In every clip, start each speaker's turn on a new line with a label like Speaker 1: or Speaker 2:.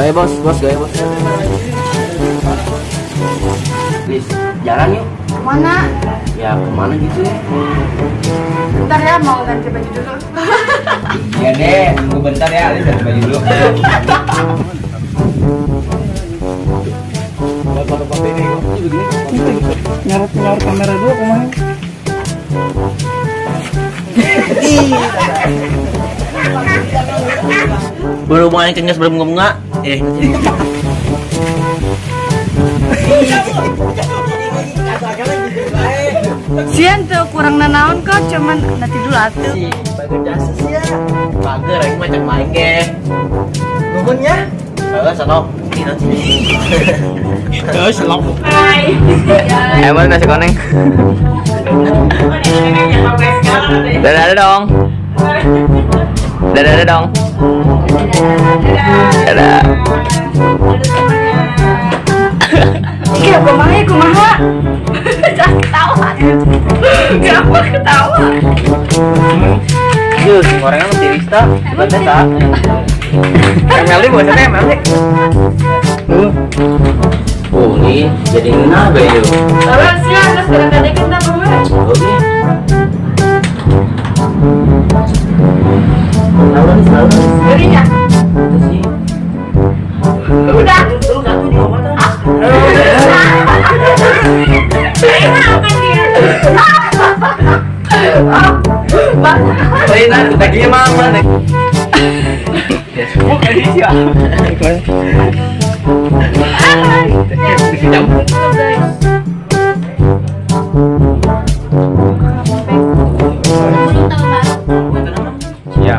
Speaker 1: Gaya bos, gaya bos. Please, jalan yuk.
Speaker 2: Kemana?
Speaker 1: Ya kemana gitu ya?
Speaker 2: Bentar ya, mau ganti baju dulu.
Speaker 1: Iya deh, tunggu bentar ya, Alis ganti baju dulu.
Speaker 3: Nyorot kamera dulu kemana?
Speaker 1: Baru main kenyas berbunga-bunga.
Speaker 2: Sian tuh kurang nanaon kok, cuman nanti dulu atuh.
Speaker 1: Si bager jasa sih ya. Bager aing macam main ge. Nuhunnya. Sono. Ini nanti.
Speaker 3: Selok.
Speaker 2: Hai.
Speaker 1: Emang nasi koneng. Dadah dong. Dadah dong. Dadah.
Speaker 2: Iya, kumaha. Jangan ketawa. Kenapa ketawa?
Speaker 1: Yus, orangnya mesti Rista, bukan Teta. MLD bosannya MLD. Oh, ini jadi ngena be yuk.
Speaker 2: Kalau siang terus kadang-kadang kita kemana?
Speaker 1: Oke. Selalu.
Speaker 2: Dirinya.
Speaker 1: Sih.
Speaker 2: Udah.
Speaker 1: Tuh satu di bawah tuh.
Speaker 2: Apa dia?
Speaker 1: Lain aku kakinya mama deh. Bukan di sini. Ya.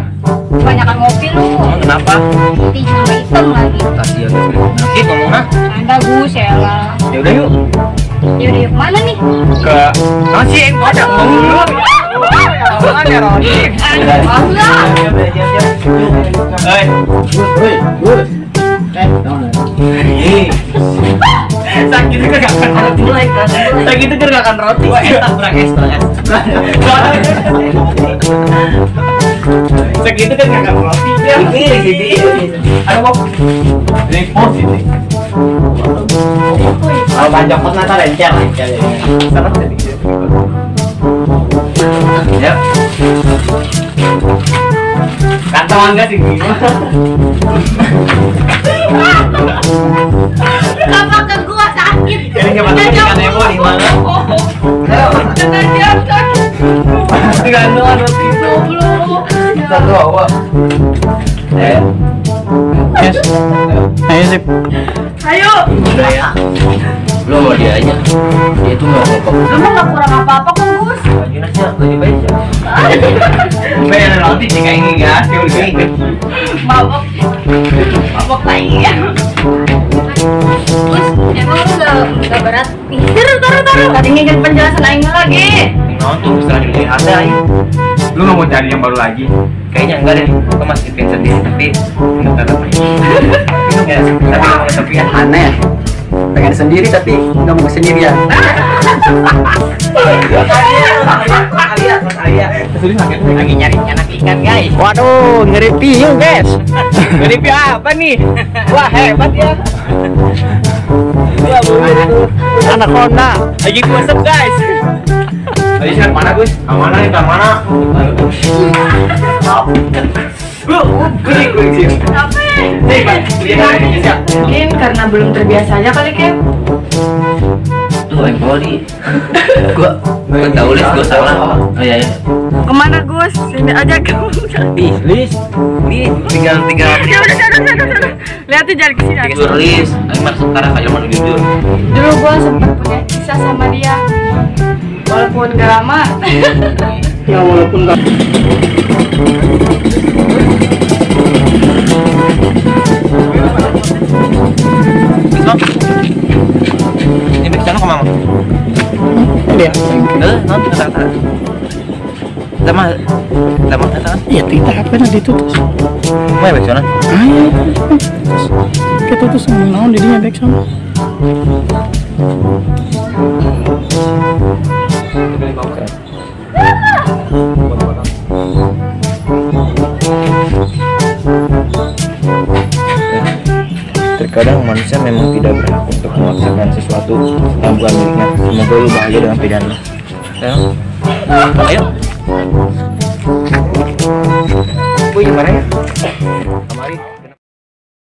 Speaker 2: Kebanyakan ngopi lu.
Speaker 1: Kenapa?
Speaker 2: Hitam lagi.
Speaker 1: Kasihan sakit ngomongnya.
Speaker 2: Anda Gus ya lah.
Speaker 1: Ya udah yuk.
Speaker 2: Yaudah yuk mana nih?
Speaker 1: Ke nasi yang gua ada ngomong dulu. Jangan ya Roni.
Speaker 2: Allah.
Speaker 1: Sakit itu gak akan roti. Sakit itu gak akan roti. Kurang es. Sakit itu kan gak akan roti. Ini. Ayo mau. Ini positif. Kalau banyak pot nanti lencer ya. Sangat sedikit. Ya. Kantong enggak sih gimana?
Speaker 2: Kenapa ke gua sakit?
Speaker 1: Ini enggak patut ikan emo di mana? Gantungan roti itu belum. Satu awak.
Speaker 3: Yes. Ayo sip.
Speaker 2: Ayo.
Speaker 1: Udah ya. Belum dia aja. Dia itu nggak apa-apa.
Speaker 2: Lu mah nggak kurang apa-apa kok Gus.
Speaker 1: Lagi aja, lagi baik ya. Bayar roti jika ini nggak hasil gitu.
Speaker 2: Mabok lagi ya. Gus, emang lu nggak berat? Taruh. Tadi ngingin penjelasan Aing lagi.
Speaker 1: Nonton setelah dilihat ada ya. Lu nggak mau cari yang baru lagi? Kayaknya enggak deh. Aku masih bikin sendiri tapi nggak tahu. Ya, tapi ya aneh. Pengen sendiri tapi nggak mau sendirian. Lagi nyari anak ikan guys.
Speaker 3: Waduh, ngeri piung guys.
Speaker 1: Ngeri apa nih? Wah hebat ya. Ya
Speaker 3: Anak Honda.
Speaker 1: lagi kuasep guys. Tadi siapa mana Gus? Mana nih mana?
Speaker 2: Mungkin karena belum terbiasa aja kali Kem.
Speaker 1: Tuh yang body. Gua tahu gua salah. Oh iya.
Speaker 2: Kemana Gus? Sini aja kamu.
Speaker 1: Lis. Nih tinggal.
Speaker 2: Ya udah sana. Lihat tuh jalan kesini.
Speaker 1: Jujur Lis. Ayo masuk sekarang aja mau jujur.
Speaker 2: Dulu gua sempat punya kisah sama dia. Walaupun gak lama.
Speaker 3: Ya walaupun enggak.
Speaker 1: Ini back sana ke mama.
Speaker 3: Dia.
Speaker 1: Nanti kata. Lama kata.
Speaker 3: Ya tidak apa nanti itu terus.
Speaker 1: Mau back sana?
Speaker 3: Ayo. Kita tuh sama naon didinya back sana.
Speaker 1: Terkadang manusia memang tidak berhak untuk memaksakan sesuatu yang bukan miliknya. Semoga lu bahagia dengan pilihan lu. Ayo. Bu, gimana ya?